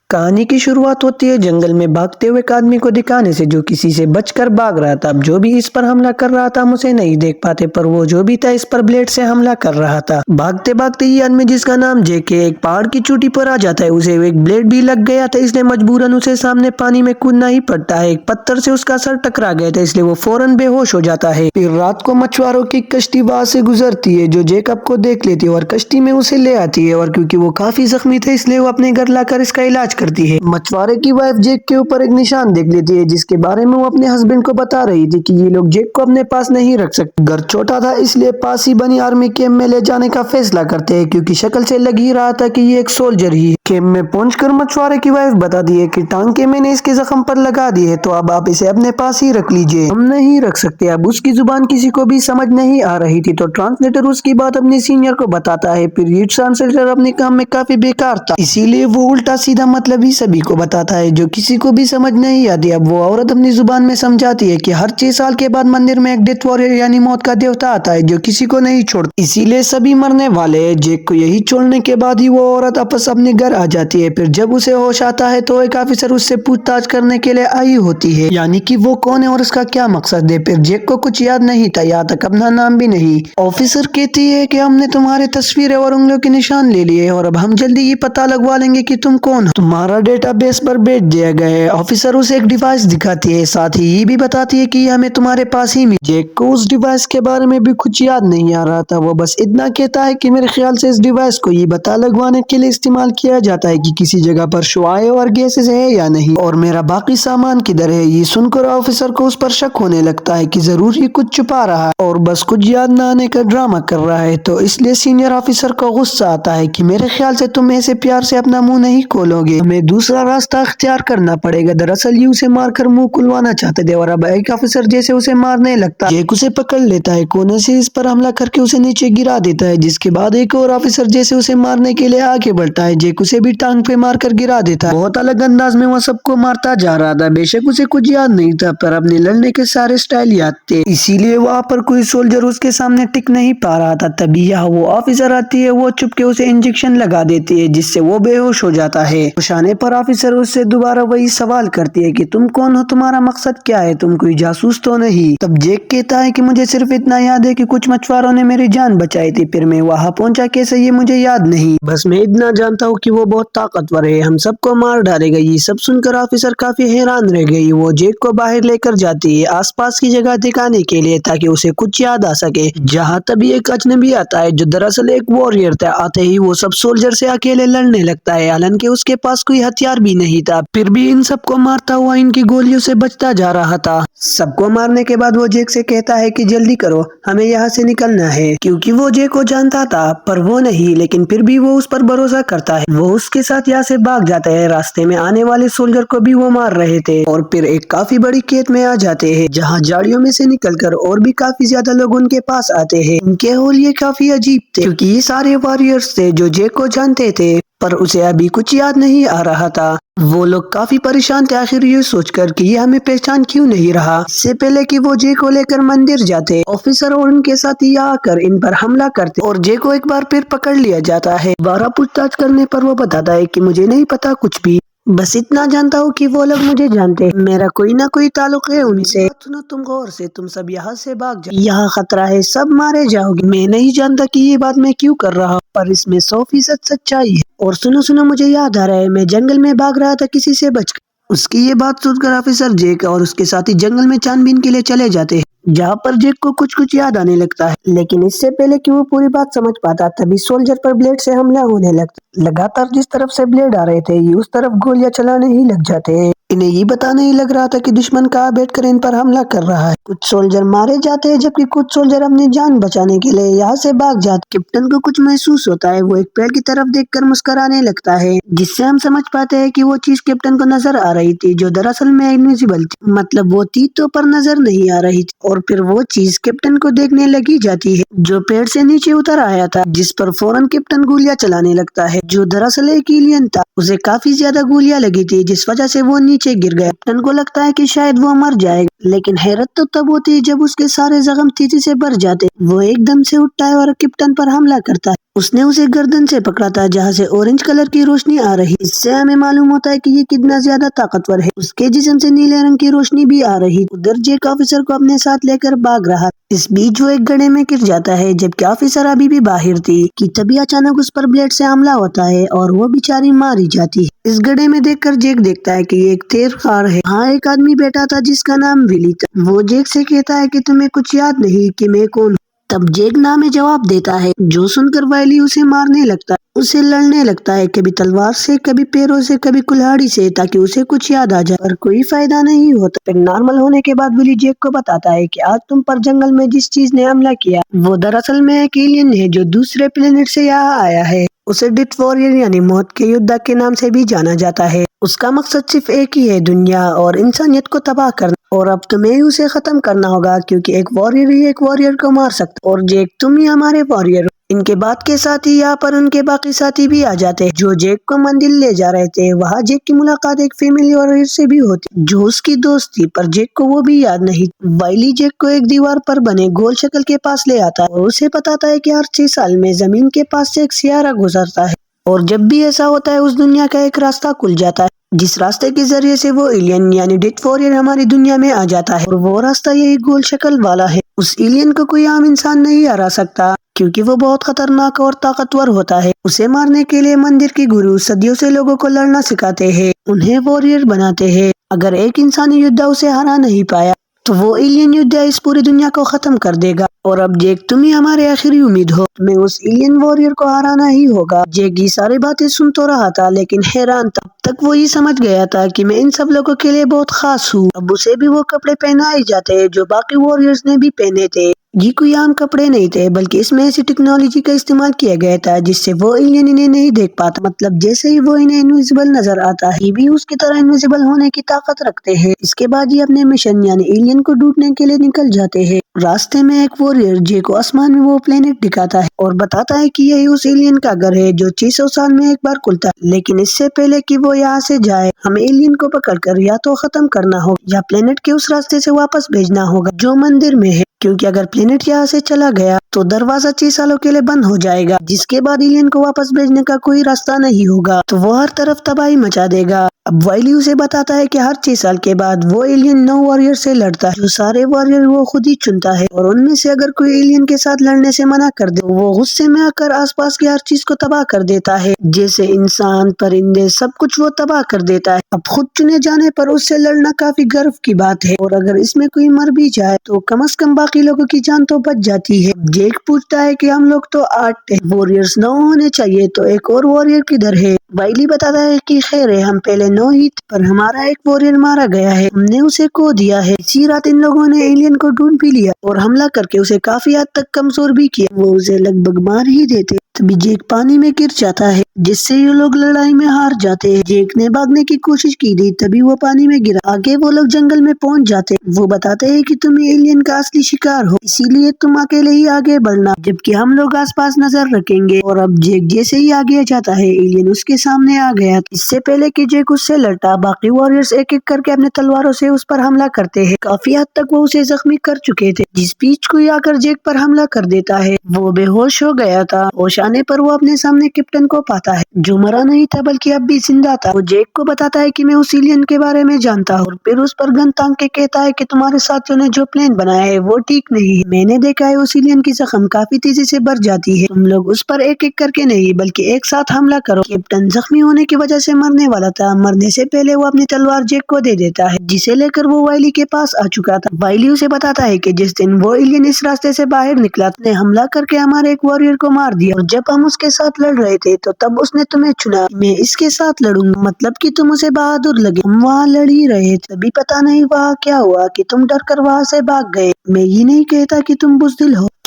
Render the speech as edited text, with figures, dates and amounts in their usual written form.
کہانی کی شروعات ہوتی ہے جنگل میں بھاگتے ہوئے ایک آدمی کو دکھانے سے جو کسی سے بچ کر بھاگ رہا تھا۔ اب جو بھی اس پر حملہ کر رہا تھا ہم اسے نہیں دیکھ پاتے، پر وہ جو بھی تھا اس پر بلیڈ سے حملہ کر رہا تھا۔ بھاگتے بھاگتے یہ آدمی جس کا نام جیک ہے ایک پہاڑ کی چوٹی پر آ جاتا ہے۔ اسے ایک بلیڈ بھی لگ گیا تھا، اس لیے مجبوراً اسے سامنے پانی میں کودنا ہی پڑتا ہے۔ ایک پتھر سے اس کا سر ٹکرا گیا تھا، اس لیے وہ فوراً بے ہوش ہو جاتا ہے۔ پھر رات کو مچھواروں کی کشتی وہاں سے گزرتی ہے جو جیکب کو دیکھ لیتی ہے اور کشتی میں اسے لے آتی ہے، اور کیونکہ وہ کافی زخمی تھے اس لیے وہ اپنے گھر لا کر اس کا علاج کرتی ہے۔ مچھوارے کی وائف جیک کے اوپر ایک نشان دیکھ لیتی ہے جس کے بارے میں وہ اپنے ہسبینڈ کو بتا رہی تھی کہ یہ لوگ جیک کو اپنے پاس نہیں رکھ سکتے۔ گھر چھوٹا تھا اس لیے پاس ہی بنی آرمی کیمپ میں لے جانے کا فیصلہ کرتے ہیں، کیونکہ شکل سے لگ ہی رہا تھا کہ یہ ایک سولجر ہی ہے۔ کیمپ میں پہنچ کر مچھوارے کی وائف بتاتی ہے کہ ٹانگ کے میں نے اس کے زخم پر لگا دی ہے، تو اب آپ اسے اپنے پاس ہی رکھ لیجئے، ہم نہیں رکھ سکتے۔ اب اس کی زبان کسی کو بھی سمجھ نہیں آ رہی تھی، تو ٹرانسلیٹر اس کی بات اپنے سینئر کو بتاتا ہے۔ پھر یہ ٹرانسلیٹر اپنے کام میں کافی بیکار تھا، اسی لیے وہ الٹا سیدھا مطلب ہی سبھی کو بتاتا ہے جو کسی کو بھی سمجھ نہیں آتی۔ اب وہ عورت اپنی زبان میں سمجھاتی ہے کہ ہر 6 سال کے بعد مندر میں ایک ڈیتھ واریر یعنی موت کا دیوتا آتا ہے جو کسی کو نہیں چھوڑتا، اسی لیے سبھی مرنے والے ہیں۔ جیک کو یہی چھوڑنے کے بعد ہی وہ عورت واپس اپنے گھر آ جاتی ہے۔ پھر جب اسے ہوش آتا ہے تو ایک آفیسر اس سے پوچھ تاچھ کرنے کے لیے آئی ہوتی ہے، یعنی کہ وہ کون ہے اور اس کا کیا مقصد ہے۔ پھر جیک کو کچھ یاد نہیں تھا، یہاں تک اپنا نام بھی نہیں۔ آفیسر کہتی ہے کہ ہم نے تمہارے تصویریں اور انگلیوں کے نشان لے لیے اور اب ہم جلدی یہ پتہ لگوا لیں گے کہ تم کون ہو، تمہارا ڈیٹا بیس پر بھیج دیا گیا ہے۔ آفیسر اسے ایک ڈیوائس دکھاتی ہے، ساتھ ہی یہ بھی بتاتی ہے کہ یہ ہمیں تمہارے پاس ہی ملی۔ جیک کو اس ڈیوائس کے بارے میں بھی کچھ یاد نہیں آ رہا تھا، وہ بس اتنا کہتا ہے کہ میرے خیال سے اس ڈیوائس کو یہ پتہ لگوانے کے لیے استعمال کیا جاتا ہے کہ کسی جگہ پر شعاعیں اور گیسز ہے یا نہیں، اور میرا باقی سامان کدھر ہے۔ یہ سن کر آفیسر کو اس پر شک ہونے لگتا ہے کہ ضرور یہ کچھ چھپا رہا ہے اور بس کچھ یاد نہ آنے کا ڈرامہ کر رہا ہے، تو اس لیے سینئر آفیسر کو غصہ آتا ہے کہ میرے خیال سے تم ایسے پیار سے اپنا منہ نہیں کھولو گے، ہمیں دوسرا راستہ اختیار کرنا پڑے گا۔ دراصل یہ اسے مار کر منہ کھلوانا چاہتے تھے، اور اب ایک آفیسر جیسے اسے مارنے لگتا ہے۔ جیک اسے پکڑ لیتا ہے، کونے سے اس پر حملہ کر کے اسے نیچے گرا دیتا ہے، جس کے بعد ایک اور آفیسر جیسے اسے مارنے کے لیے آگے بڑھتا ہے۔ جیک اسے بھی ٹانگ پہ مار کر گرا دیتا ہے۔ بہت الگ انداز میں وہ سب کو مارتا جا رہا تھا، بے شک اسے کچھ یاد نہیں تھا پر اپنے لڑنے کے سارے سٹائل یاد تھے، اسی لیے وہاں پر کوئی سولجر اس کے سامنے ٹک نہیں پا رہا تھا۔ تبھی یہاں وہ آفیسر آتی ہے، وہ چھپ کے اسے انجیکشن لگا دیتی ہے جس سے وہ بے ہوش ہو جاتا ہے۔ ہوش آنے پر آفیسر اس سے دوبارہ وہی سوال کرتی ہے کہ تم کون ہو، تمہارا مقصد کیا ہے، تم کوئی جاسوس تو نہیں۔ تب جیک کہتا ہے کہ مجھے صرف اتنا یاد ہے کہ کچھ مچھواروں نے میری جان بچائی تھی، پھر میں وہاں پہنچا کیسے یہ مجھے یاد نہیں، بس میں اتنا جانتا ہوں کہ وہ بہت طاقتور ہے، ہم سب کو مار ڈالے گا۔ یہ سب سن کر آفیسر کافی حیران رہ گئی، وہ جیک کو باہر لے کر جاتی ہے آس پاس کی جگہ دکھانے کے لیے تاکہ اسے کچھ یاد آ سکے۔ جہاں تبھی ایک اجنبی آتا ہے جو دراصل ایک واریر تھا، آتے ہی وہ سب سولجر سے اکیلے لڑنے لگتا ہے، حالانکہ اس کے پاس کوئی ہتھیار بھی نہیں تھا، پھر بھی ان سب کو مارتا ہوا ان کی گولیوں سے بچتا جا رہا تھا۔ سب کو مارنے کے بعد وہ جیک سے کہتا ہے کہ جلدی کرو، ہمیں یہاں سے نکلنا ہے، کیونکہ وہ جیک کو جانتا تھا پر وہ نہیں، لیکن پھر بھی وہ اس پر بھروسہ کرتا ہے۔ وہ اس کے ساتھ یہاں سے بھاگ جاتا ہے، راستے میں آنے والے سولجر کو بھی وہ مار رہے تھے، اور پھر ایک کافی بڑی کھیت میں آ جاتے ہیں جہاں جھاڑیوں میں سے نکل کر اور بھی کافی زیادہ لوگ ان کے پاس آتے ہیں۔ ان کے حلیے کافی عجیب تھے کیونکہ یہ سارے واریئرز تھے جو جیک کو جانتے تھے، پر اسے ابھی کچھ یاد نہیں آ رہا تھا۔ وہ لوگ کافی پریشان تھے آخر یہ سوچ کر کہ یہ ہمیں پہچان کیوں نہیں رہا۔ اس سے پہلے کہ وہ جے کو لے کر مندر جاتے، آفیسر اور ان کے ساتھی آ کر ان پر حملہ کرتے اور جے کو ایک بار پھر پکڑ لیا جاتا ہے۔ دوبارہ پوچھ تاچھ کرنے پر وہ بتاتا ہے کہ مجھے نہیں پتا کچھ بھی، بس اتنا جانتا ہوں کہ وہ لوگ مجھے جانتے ہیں، میرا کوئی نہ کوئی تعلق ہے ان سے۔ سنو تم غور سے، تم سب یہاں سے بھاگ جاؤ، یہاں خطرہ ہے، سب مارے جاؤ گے۔ میں نہیں جانتا کہ یہ بات میں کیوں کر رہا ہوں، پر اس میں 100% سچائی ہے۔ اور سنو مجھے یاد آ رہا ہے، میں جنگل میں بھاگ رہا تھا کسی سے بچ کر۔ اس کی یہ بات سن کر آفیسر جیک اور اس کے ساتھی جنگل میں چھان بین کے لیے چلے جاتے ہیں، جہاں پر جیک کو کچھ یاد آنے لگتا ہے، لیکن اس سے پہلے کہ وہ پوری بات سمجھ پاتا تبھی سولجر پر بلیڈ سے حملہ ہونے لگتا۔ لگاتار جس طرف سے بلیڈ آ رہے تھے یہ اس طرف گولیاں چلانے ہی لگ جاتے ہیں۔ انہیں یہ پتا نہیں لگ رہا تھا کہ دشمن کہاں بیٹھ کر ان پر حملہ کر رہا ہے۔ کچھ سولجر مارے جاتے ہیں جبکہ کچھ سولجر اپنی جان بچانے کے لیے یہاں سے بھاگ جاتے۔ کیپٹن کو کچھ محسوس ہوتا ہے، وہ ایک پیڑ کی طرف دیکھ کر مسکرانے لگتا ہے، جس سے ہم سمجھ پاتے ہیں کہ وہ چیز کیپٹن کو نظر آ رہی تھی جو دراصل میں انویزیبل تھی، مطلب وہ تھی تو پر نظر نہیں آ رہی تھی، اور پھر وہ چیز کیپٹن کو دیکھنے لگی جاتی ہے جو پیڑ سے نیچے اتر آیا تھا، جس پر فوراً کیپٹن گولیاں چلانے لگتا ہے۔ جو دراصل ایک ایلین تھا۔ اسے کافی زیادہ گولیاں لگی تھی جس وجہ سے وہ نیچے گر گیا۔ کیپٹن کو لگتا ہے کہ شاید وہ مر جائے گا، لیکن حیرت تو تب ہوتی ہے جب اس کے سارے زخم تیزی سے بھر جاتے۔ وہ ایک دم سے اٹھتا ہے اور کیپٹن پر حملہ کرتا ہے۔ اس نے اسے گردن سے پکڑا تھا جہاں سے اورنج کلر کی روشنی آ رہی۔ اس سے ہمیں معلوم ہوتا ہے کہ یہ کتنا زیادہ طاقتور ہے۔ اس کے جسم سے نیلے رنگ کی روشنی بھی آ رہی۔ ادھر جیک آفیسر کو اپنے ساتھ لے کر بھاگ رہا۔ اس بیچ وہ ایک گڑھے میں گر جاتا ہے جبکہ آفیسر ابھی بھی باہر تھی کہ تبھی اچانک اس پر بلیڈ سے حملہ ہوتا ہے اور وہ بیچاری ماری جاتی ہے۔ اس گڑھے میں دیکھ کر جیک دیکھتا ہے کہ یہ ایک تیر خار ہے۔ ہاں ایک آدمی بیٹھا تھا جس کا نام ویلی تھا۔ وہ جیک سے کہتا ہے کہ تمہیں کچھ یاد نہیں کہ میں کون ہوں؟ تب جیک نام میں جواب دیتا ہے، جو سن کر وائلی اسے مارنے لگتا ہے، اسے لڑنے لگتا ہے، کبھی تلوار سے، کبھی پیروں سے، کبھی کلہاڑی سے، تاکہ اسے کچھ یاد آ جائے، پر کوئی فائدہ نہیں ہوتا۔ پھر نارمل ہونے کے بعد ویلی جیک کو بتاتا ہے کہ آج تم پر جنگل میں جس چیز نے حملہ کیا وہ دراصل میں ایک ایلین ہے جو دوسرے پلینٹ سے یہاں آیا ہے۔ اسے ڈیتھ واریر یعنی موت کے یودھا کے نام سے بھی جانا جاتا ہے۔ اس کا مقصد صرف ایک ہی ہے، دنیا اور انسانیت کو تباہ کرنا، اور اب تمہیں اسے ختم کرنا ہوگا کیونکہ ایک واریر ہی ایک واریر کو مار سکتا، اور جیک تم ہی ہمارے واریر ہو۔ ان کے بعد کے ساتھ ہی یہاں پر ان کے باقی ساتھی بھی آ جاتے ہیں جو جیک کو مندر لے جا رہے تھے۔ وہاں جیک کی ملاقات ایک فیملی واریر سے بھی ہوتی جو اس کی دوست تھی، پر جیک کو وہ بھی یاد نہیں۔ وائلی جیک کو ایک دیوار پر بنے گول شکل کے پاس لے آتا ہے اور اسے بتاتا ہے کہ ہر 6 سال میں زمین کے پاس سے ایک سیارہ گزرتا ہے، اور جب بھی ایسا ہوتا ہے اس دنیا کا ایک راستہ کھل جاتا ہے جس راستے کے ذریعے سے وہ ایلین یعنی ڈیتھ واریر ہماری دنیا میں آ جاتا ہے، اور وہ راستہ یہی گول شکل والا ہے۔ اس ایلین کو کوئی عام انسان نہیں ہرا سکتا کیونکہ وہ بہت خطرناک اور طاقتور ہوتا ہے۔ اسے مارنے کے لیے مندر کے گرو صدیوں سے لوگوں کو لڑنا سکھاتے ہیں، انہیں واریر بناتے ہیں۔ اگر ایک انسانی یودھا اسے ہرا نہیں پایا تو وہ ایلین یودھا اس پوری دنیا کو ختم کر دے گا، اور اب جیک تم ہی ہمارے آخری امید ہو، تمہیں اس ایلین واریر کو ہرانا ہی ہوگا۔ جیک یہ ساری باتیں سن تو رہا تھا لیکن حیران تھا۔ اب تک وہ یہ سمجھ گیا تھا کہ میں ان سب لوگوں کے لیے بہت خاص ہوں۔ اب اسے بھی وہ کپڑے پہنائے جاتے جو باقی واریئرز نے بھی پہنے تھے۔ یہ کوئی عام کپڑے نہیں تھے بلکہ اس میں ایسی ٹیکنالوجی کا استعمال کیا گیا تھا جس سے وہ ایلین انہیں نہیں دیکھ پاتا، مطلب جیسے ہی وہ انہیں انویزیبل نظر آتا ہے یہ بھی اس کی طرح انویزیبل ہونے کی طاقت رکھتے ہیں۔ اس کے بعد یہ اپنے مشن یعنی ایلین کو ڈھونڈنے کے لیے نکل جاتے ہیں۔ راستے میں ایک واریر جے کو آسمان میں وہ پلینٹ دکھاتا ہے اور بتاتا ہے کہ یہی اس ایلین کا گھر ہے جو 600 سال میں ایک بار کھلتا ہے، لیکن اس سے پہلے کہ وہ یہاں سے جائے ہمیں ایلین کو پکڑ کر یا تو ختم کرنا ہوگا یا پلینٹ کے اس راستے سے واپس بھیجنا ہوگا جو مندر میں ہے، کیونکہ اگر پلینٹ یہاں سے چلا گیا تو دروازہ 6 سالوں کے لیے بند ہو جائے گا، جس کے بعد ایلین کو واپس بھیجنے کا کوئی راستہ نہیں ہوگا، تو وہ ہر طرف تباہی مچا دے گا۔ اب وائلی اسے بتاتا ہے کہ ہر 6 سال کے بعد وہ ایلین 9 واریئر سے لڑتا ہے، جو سارے واریئر وہ خود ہی چنتا ہے، اور ان میں سے اگر کوئی ایلین کے ساتھ لڑنے سے منع کر دے وہ غصے میں آ کر آس پاس کی ہر چیز کو تباہ کر دیتا ہے، جیسے انسان، پرندے، سب کچھ وہ تباہ کر دیتا ہے۔ اب خود چنے جانے پر اس سے لڑنا کافی گرو کی بات ہے، اور اگر اس میں کوئی مر بھی جائے تو کم از کم باقی لوگوں کی جان تو بچ جاتی ہے۔ جیک پوچھتا ہے کہ ہم لوگ تو 8 ہیں، واریئرز 9 ہونے چاہیے، تو ایک اور واریئر کدھر ہے؟ وائلی بتاتا ہے کہ خیر ہے، ہم پہلے 9 ہی تھے پر ہمارا ایک واریئر مارا گیا ہے، ہم نے اسے کھو دیا ہے۔ اسی رات ان لوگوں نے ایلین کو ڈھونڈ بھی لیا اور حملہ کر کے اسے کافی حد تک کمزور بھی کیا، وہ اسے لگ بھگ مار ہی دیتے۔ تبھی جیک پانی میں گر جاتا ہے جس سے یہ لوگ لڑائی میں ہار جاتے ہیں۔ جیک نے بھاگنے کی کوشش کی تھی تبھی وہ پانی میں گرا۔ آگے وہ لوگ جنگل میں پہنچ جاتے، وہ بتاتے ہیں کہ تم ایلین کا اصلی شکار ہو، اسی لیے تم اکیلے ہی آگے بڑھنا جبکہ ہم لوگ آس پاس نظر رکھیں گے۔ اور اب جیک جیسے ہی آگے جاتا ہے ایلین اس کے سامنے آ گیا۔ اس سے پہلے کہ جیک اس سے لڑتا باقی واریئرز ایک ایک کر کے اپنے تلواروں سے اس پر حملہ کرتے ہیں، کافی حد تک وہ اسے زخمی کر چکے تھے۔ جس بیچ کوئی آ کر جیک پر حملہ کر دیتا ہے، وہ بے ہوش ہو گیا تھا۔ ہوش آنے پر وہ اپنے سامنے کیپٹن کو پاتا ہے جو مرا نہیں تھا بلکہ اب بھی زندہ تھا۔ وہ جیک کو بتاتا ہے کہ میں اس ایلین کے بارے میں جانتا ہوں، اور پھر اس پر گن تانگ کے کہتا ہے کہ تمہارے ساتھیوں نے جو پلان بنایا ہے وہ ٹھیک نہیں ہے، میں نے دیکھا ہے اس ایلین کی زخم کافی تیزی سے بڑھ جاتی ہے، تم لوگ اس پر ایک ایک کر کے نہیں بلکہ ایک ساتھ حملہ کرو۔ کیپٹن زخمی ہونے کی وجہ سے مرنے والا تھا، مرنے سے پہلے وہ اپنی تلوار جیک کو دے دیتا ہے جسے لے کر وہ وائلی کے پاس آ چکا تھا۔ وائلی اسے بتاتا ہے کہ جس دن وہ ایلین اس راستے سے باہر نکلا نے حملہ کر کے ہمارے ایک واریئر کو مار دیا، اور جب ہم اس کے ساتھ لڑ رہے تھے تو تب اس نے تمہیں چنا، میں اس کے ساتھ لڑوں گا، مطلب کہ تم اسے بہادر لگے۔ ہم وہاں لڑ ہی رہے تھے، تبھی پتا نہیں وہاں کیا ہوا کہ تم ڈر کر وہاں سے بھاگ گئے، میں یہ نہیں کہتا کہ تم بزدل ہو،